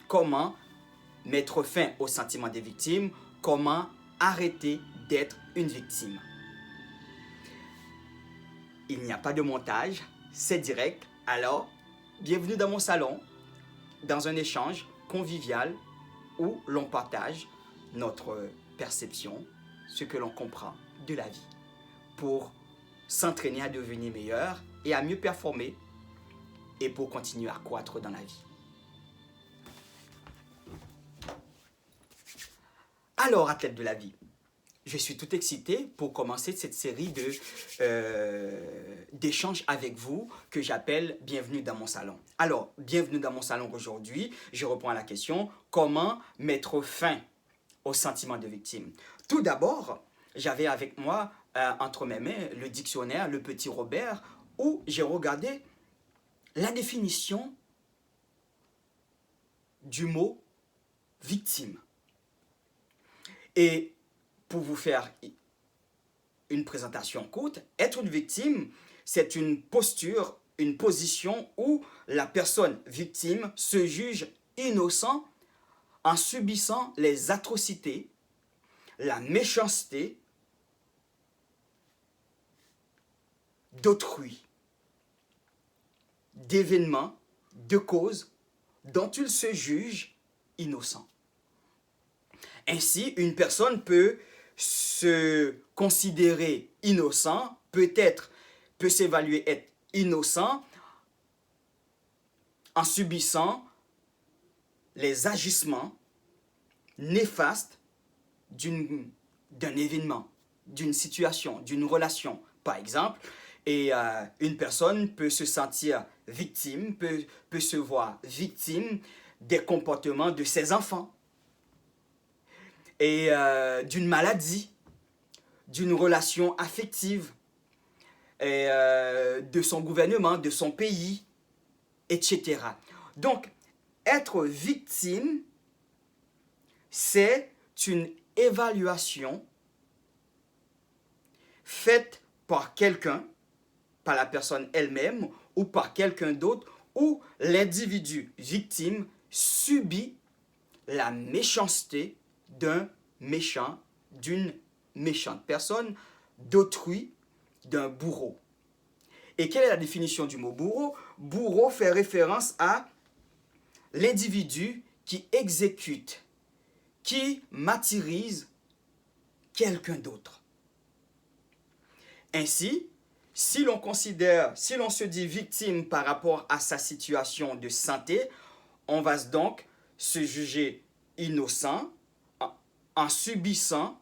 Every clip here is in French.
comment mettre fin au sentiment des victimes, comment arrêter d'être une victime. Il n'y a pas de montage, c'est direct. Alors, bienvenue dans mon salon, dans un échange convivial où l'on partage notre perception, ce que l'on comprend de la vie, pour s'entraîner à devenir meilleur et à mieux performer et pour continuer à croître dans la vie. Alors, athlète de la vie, je suis tout excité pour commencer cette série d'échanges avec vous que j'appelle Bienvenue dans mon salon. Alors, bienvenue dans mon salon aujourd'hui, je reprends la question, comment mettre fin au sentiment de victime? Tout d'abord, j'avais avec moi entre mes mains le dictionnaire, le petit Robert, où j'ai regardé la définition du mot victime. Et pour vous faire une présentation courte, être une victime, c'est une posture, une position où la personne victime se juge innocent en subissant les atrocités, la méchanceté d'autrui, d'événements, de causes dont il se juge innocent. Ainsi, une personne peut se considérer innocent, peut s'évaluer être innocent en subissant les agissements néfastes d'un événement, d'une situation, d'une relation, par exemple. Et une personne peut se sentir victime, peut se voir victime des comportements de ses enfants, et d'une maladie, d'une relation affective, et, de son gouvernement, de son pays, etc. Donc, être victime, c'est une évaluation faite par quelqu'un, par la personne elle-même ou par quelqu'un d'autre, où l'individu victime subit la méchanceté d'un méchant, d'une méchante personne, d'autrui, d'un bourreau. Et quelle est la définition du mot bourreau? Bourreau fait référence à l'individu qui exécute, qui martyrise quelqu'un d'autre. Ainsi, si l'on se dit victime par rapport à sa situation de santé, on va donc se juger innocent en subissant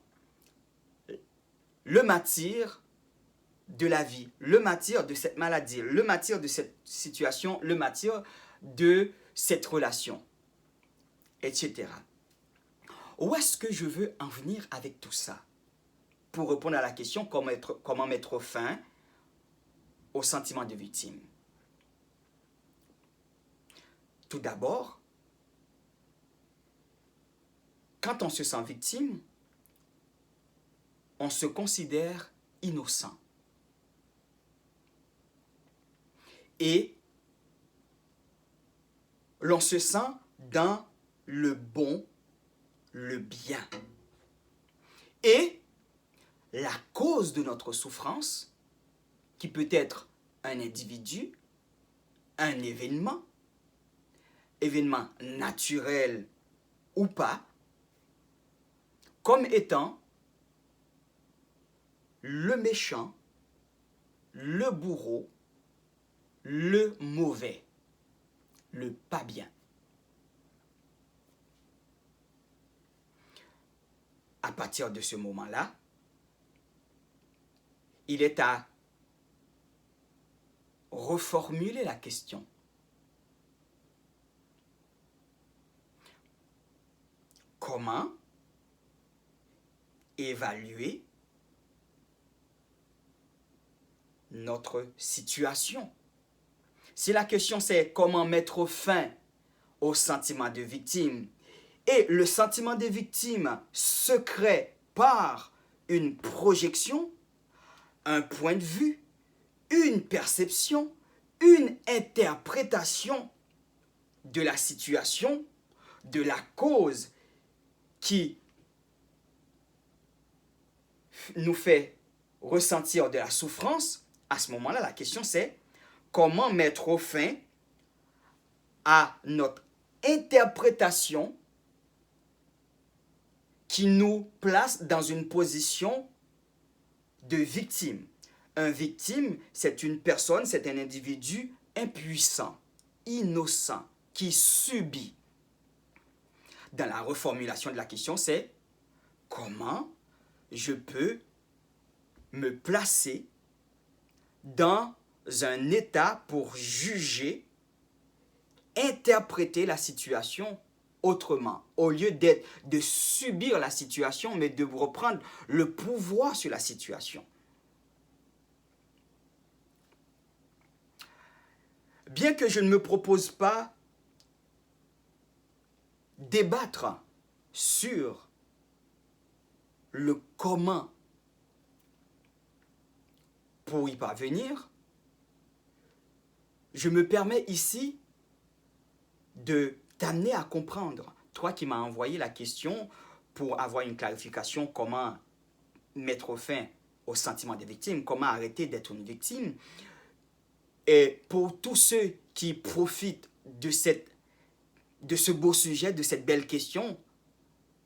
le martyre de la vie, le martyre de cette maladie, le martyre de cette situation, le martyre de cette relation, etc. Où est-ce que je veux en venir avec tout ça? Pour répondre à la question comment mettre fin au sentiment de victime. Tout d'abord, quand on se sent victime, on se considère innocent. Et l'on se sent dans le bon, le bien. Et la cause de notre souffrance, qui peut être un individu, un événement naturel ou pas, comme étant le méchant, le bourreau, le mauvais, le pas bien. À partir de ce moment-là, il est à reformuler la question. Comment évaluer notre situation? Si la question c'est comment mettre fin au sentiment de victime, et le sentiment de victime se crée par une projection, un point de vue, une perception, une interprétation de la situation, de la cause qui nous fait ressentir de la souffrance, à ce moment-là, la question c'est comment mettre fin à notre interprétation qui nous place dans une position de victime. Un victime, c'est une personne, c'est un individu impuissant, innocent, qui subit. Dans la reformulation de la question, c'est comment je peux me placer dans un état pour juger, interpréter la situation autrement, au lieu de subir la situation, mais de reprendre le pouvoir sur la situation. Bien que je ne me propose pas débattre sur le comment pour y parvenir, je me permets ici de t'amener à comprendre, toi qui m'as envoyé la question pour avoir une clarification, comment mettre fin au sentiment des victimes, comment arrêter d'être une victime. Et pour tous ceux qui profitent de ce beau sujet, de cette belle question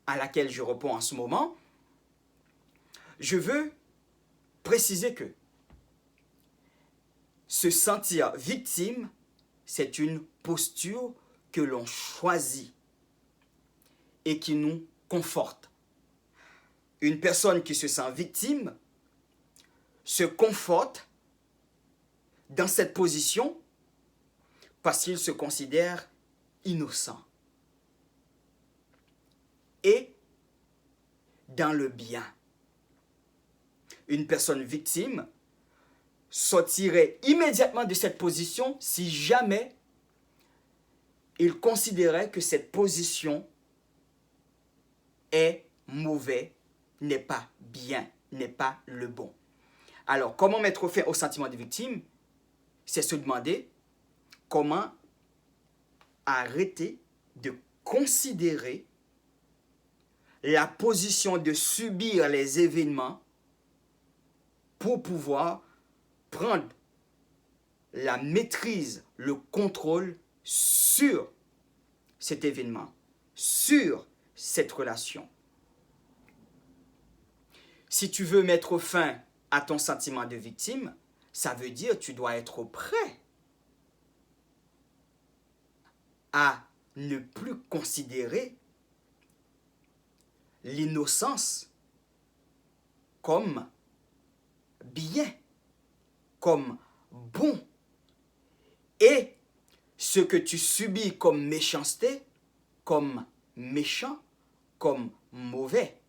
à laquelle je réponds en ce moment, je veux préciser que se sentir victime, c'est une posture que l'on choisit et qui nous conforte. Une personne qui se sent victime se conforte dans cette position parce qu'il se considère innocent et dans le bien. Une personne victime sortirait immédiatement de cette position si jamais il considérait que cette position est mauvaise, n'est pas bien, n'est pas le bon. Alors, comment mettre fin au sentiment de victime? C'est se demander comment arrêter de considérer la position de subir les événements pour pouvoir prendre la maîtrise, le contrôle sur cet événement, sur cette relation. Si tu veux mettre fin à ton sentiment de victime, ça veut dire que tu dois être prêt à ne plus considérer l'innocence comme bien, comme bon, et ce que tu subis comme méchanceté, comme méchant, comme mauvais.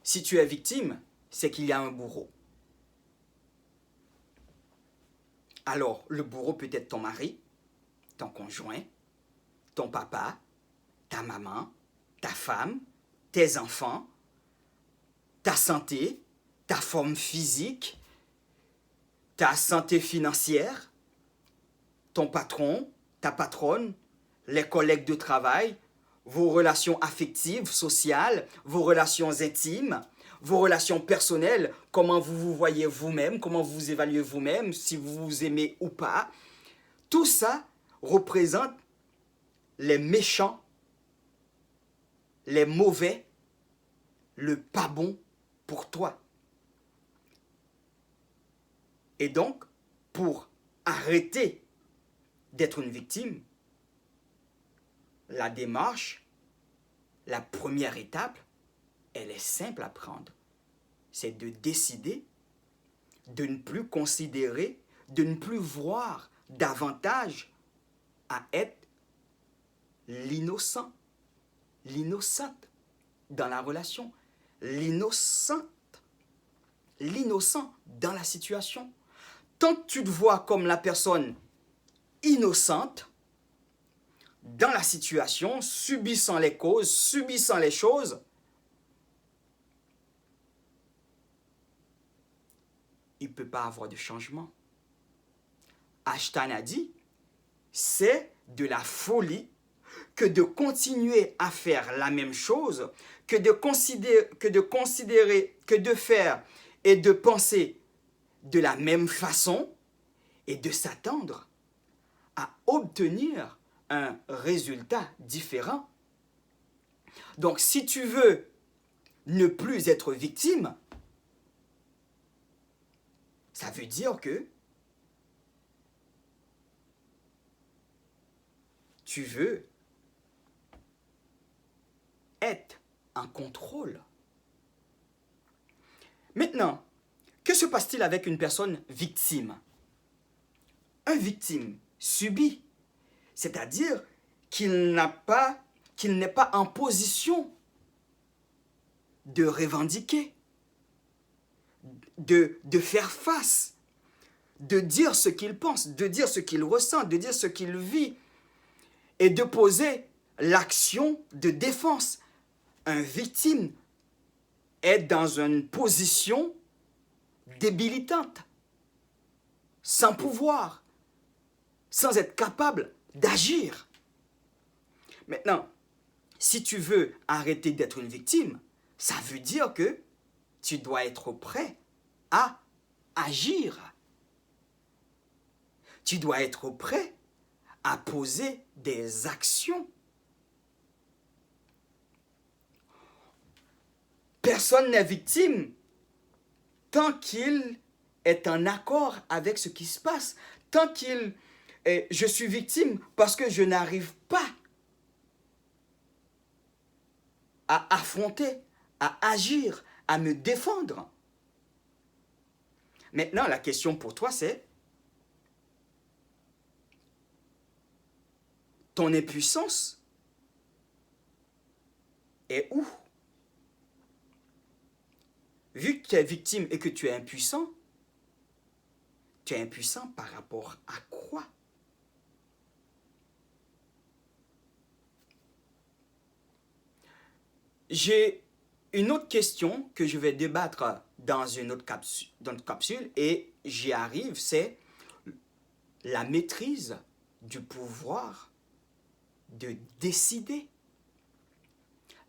Si tu es victime, c'est qu'il y a un bourreau. Alors, le bourreau peut être ton mari, ton conjoint, ton papa, ta maman, ta femme, tes enfants, ta santé, ta forme physique, ta santé financière, ton patron, ta patronne, les collègues de travail, vos relations affectives, sociales, vos relations intimes, vos relations personnelles, comment vous vous voyez vous-même, comment vous vous évaluez vous-même, si vous vous aimez ou pas. Tout ça représente les méchants, les mauvais, le pas bon pour toi. Et donc, pour arrêter d'être une victime, la démarche, la première étape, elle est simple à prendre. C'est de décider de ne plus considérer, de ne plus voir davantage à être l'innocent, l'innocente dans la relation, l'innocent dans la situation. Tant que tu te vois comme la personne innocente dans la situation, subissant les causes, subissant les choses, il ne peut pas avoir de changement. Einstein a dit, c'est de la folie que de continuer à faire la même chose, que de faire et de penser de la même façon et de s'attendre à obtenir un résultat différent. Donc, si tu veux ne plus être victime, ça veut dire que tu veux être en contrôle. Maintenant, que se passe-t-il avec une personne victime? Un victime subit, c'est-à-dire qu'il n'est pas en position de revendiquer, de faire face, de dire ce qu'il pense, de dire ce qu'il ressent, de dire ce qu'il vit et de poser l'action de défense. Un victime est dans une position débilitante, sans pouvoir, sans être capable d'agir. Maintenant, si tu veux arrêter d'être une victime, ça veut dire que tu dois être prêt à agir. Tu dois être prêt à poser des actions. Personne n'est victime tant qu'il est en accord avec ce qui se passe. Tant qu'il est, je suis victime parce que je n'arrive pas à affronter, à agir, à me défendre. Maintenant, la question pour toi, c'est ton impuissance est où? Vu que tu es victime et que tu es impuissant par rapport à quoi? J'ai une autre question que je vais débattre dans une autre capsule et j'y arrive, c'est la maîtrise du pouvoir de décider.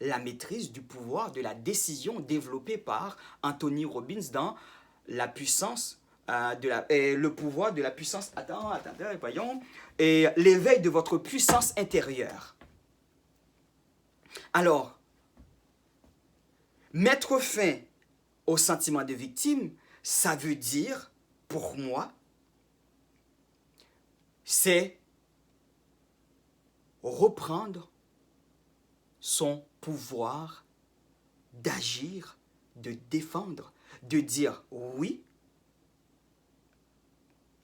La maîtrise du pouvoir de la décision développée par Anthony Robbins dans la puissance le pouvoir de la puissance. Voyons. Et l'éveil de votre puissance intérieure. Alors, mettre fin au sentiment de victime, ça veut dire, pour moi, c'est reprendre son pouvoir d'agir, de défendre, de dire oui,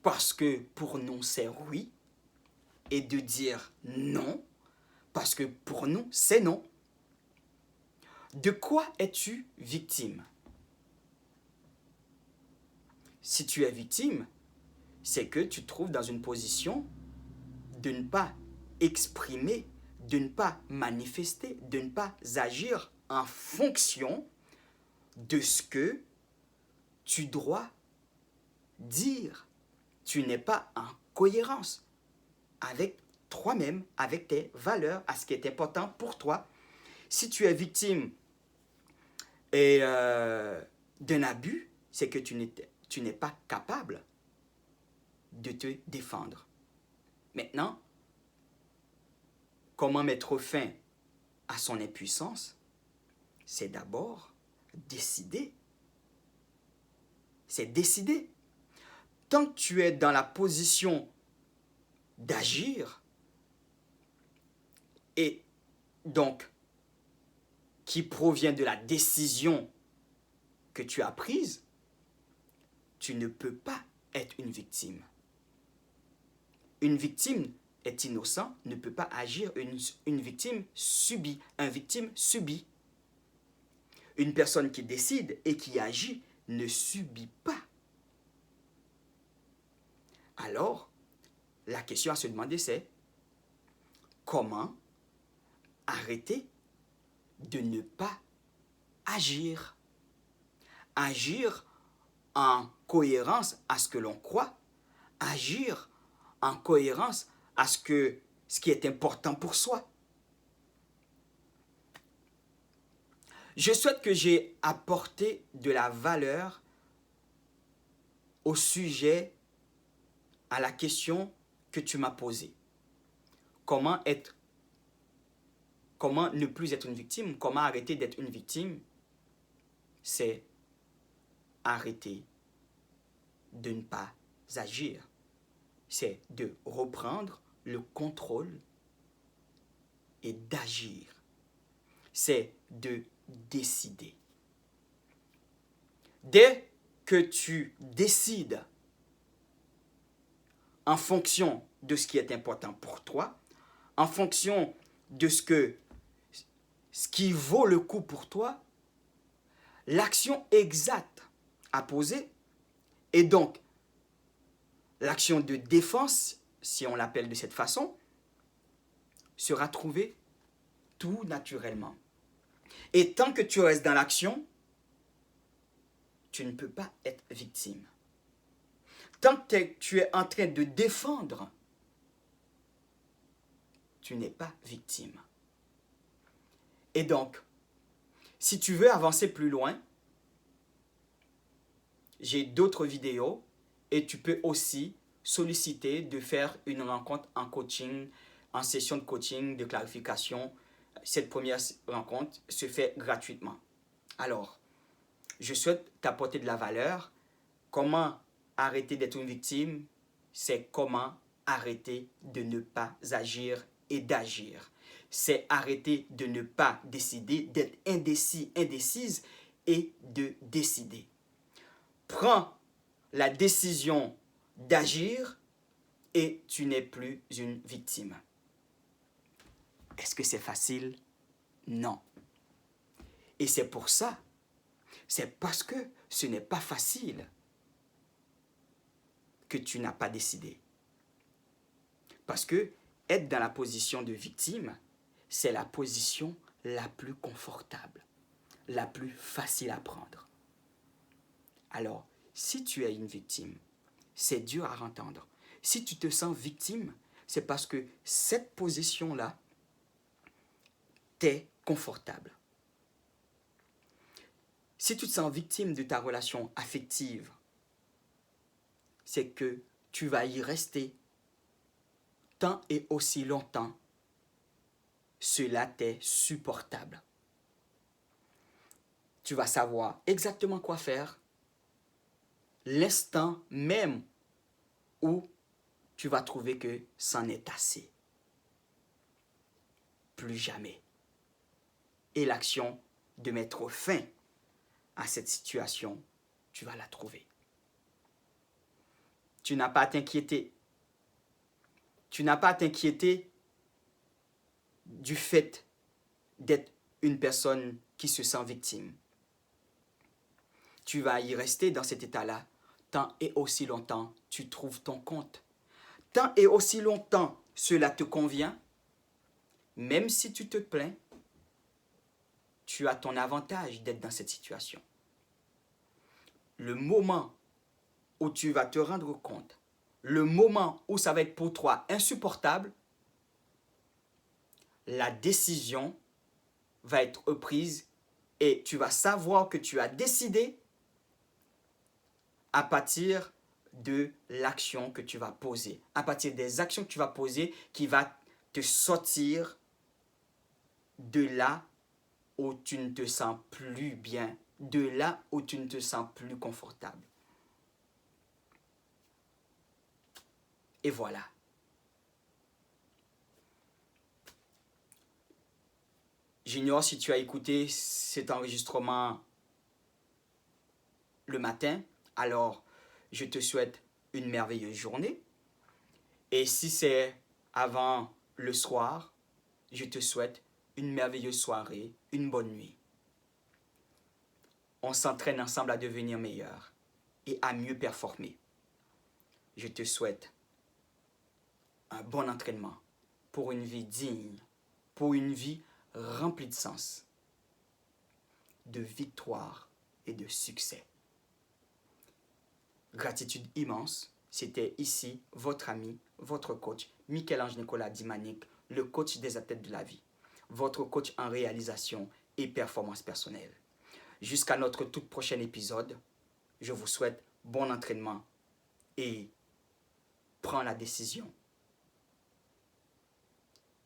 parce que pour nous c'est oui, et de dire non, parce que pour nous c'est non. De quoi es-tu victime? Si tu es victime, c'est que tu te trouves dans une position de ne pas exprimer, de ne pas manifester, de ne pas agir en fonction de ce que tu dois dire. Tu n'es pas en cohérence avec toi-même, avec tes valeurs, à ce qui est important pour toi. Si tu es victime d'un abus, c'est que tu n'es pas capable de te défendre. Maintenant, comment mettre fin à son impuissance? C'est d'abord décider. C'est décider. Tant que tu es dans la position d'agir, et donc qui provient de la décision que tu as prise, tu ne peux pas être une victime. Une victime est innocent, ne peut pas agir. Une victime subit. Un victime subit. Une personne qui décide et qui agit ne subit pas. Alors, la question à se demander, c'est comment arrêter de ne pas agir? Agir en cohérence à ce que l'on croit, agir en cohérence à ce qui est important pour soi. Je souhaite que j'ai apporté de la valeur au sujet, à la question que tu m'as posée. Comment ne plus être une victime? Comment arrêter d'être une victime? C'est arrêter de ne pas agir. C'est de reprendre le contrôle et d'agir. C'est de décider. Dès que tu décides en fonction de ce qui est important pour toi, en fonction de ce qui vaut le coup pour toi, l'action exacte à poser, et donc l'action de défense, si on l'appelle de cette façon, sera trouvée tout naturellement. Et tant que tu restes dans l'action, tu ne peux pas être victime. Tant que tu es en train de défendre, tu n'es pas victime. Et donc, si tu veux avancer plus loin, j'ai d'autres vidéos et tu peux aussi solliciter de faire une rencontre en coaching, en session de coaching, de clarification. Cette première rencontre se fait gratuitement. Alors, je souhaite t'apporter de la valeur. Comment arrêter d'être une victime? C'est comment arrêter de ne pas agir et d'agir. C'est arrêter de ne pas décider, d'être indécis, indécise et de décider. Prends la décision d'agir et tu n'es plus une victime. Est-ce que c'est facile? Non. Et c'est pour ça, c'est parce que ce n'est pas facile que tu n'as pas décidé. Parce que être dans la position de victime, c'est la position la plus confortable, la plus facile à prendre. Alors, si tu es une victime, c'est dur à entendre. Si tu te sens victime, c'est parce que cette position-là t'est confortable. Si tu te sens victime de ta relation affective, c'est que tu vas y rester tant et aussi longtemps cela t'est supportable. Tu vas savoir exactement quoi faire l'instant même où tu vas trouver que c'en est assez. Plus jamais. Et l'action de mettre fin à cette situation, tu vas la trouver. Tu n'as pas à t'inquiéter. Tu n'as pas à t'inquiéter du fait d'être une personne qui se sent victime. Tu vas y rester dans cet état-là tant et aussi longtemps tu trouves ton compte. Tant et aussi longtemps cela te convient, même si tu te plains, tu as ton avantage d'être dans cette situation. Le moment où tu vas te rendre compte, le moment où ça va être pour toi insupportable, la décision va être prise et tu vas savoir que tu as décidé à partir de l'action que tu vas poser, à partir des actions que tu vas poser qui va te sortir de là où tu ne te sens plus bien, de là où tu ne te sens plus confortable. Et voilà. J'ignore si tu as écouté cet enregistrement le matin, alors je te souhaite une merveilleuse journée. Et si c'est avant le soir, je te souhaite une merveilleuse soirée, une bonne nuit. On s'entraîne ensemble à devenir meilleur et à mieux performer. Je te souhaite un bon entraînement pour une vie digne, pour une vie remplie de sens, de victoire et de succès. Gratitude immense C'était ici votre ami, votre coach, Michel-Ange Nicolas Dimanic, le coach des athlètes de la vie, votre coach en réalisation et performance personnelle. Jusqu'à notre tout prochain épisode, je vous souhaite bon entraînement et prends la décision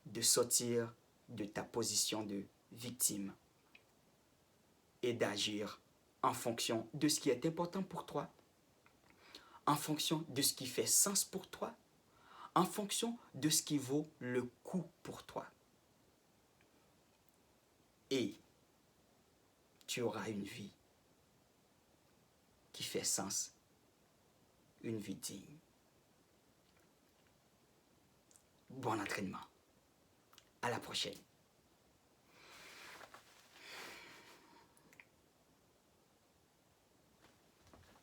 de sortir de ta position de victime et d'agir en fonction de ce qui est important pour toi, en fonction de ce qui fait sens pour toi, en fonction de ce qui vaut le coup pour toi. Et tu auras une vie qui fait sens, une vie digne. Bon entraînement. À la prochaine.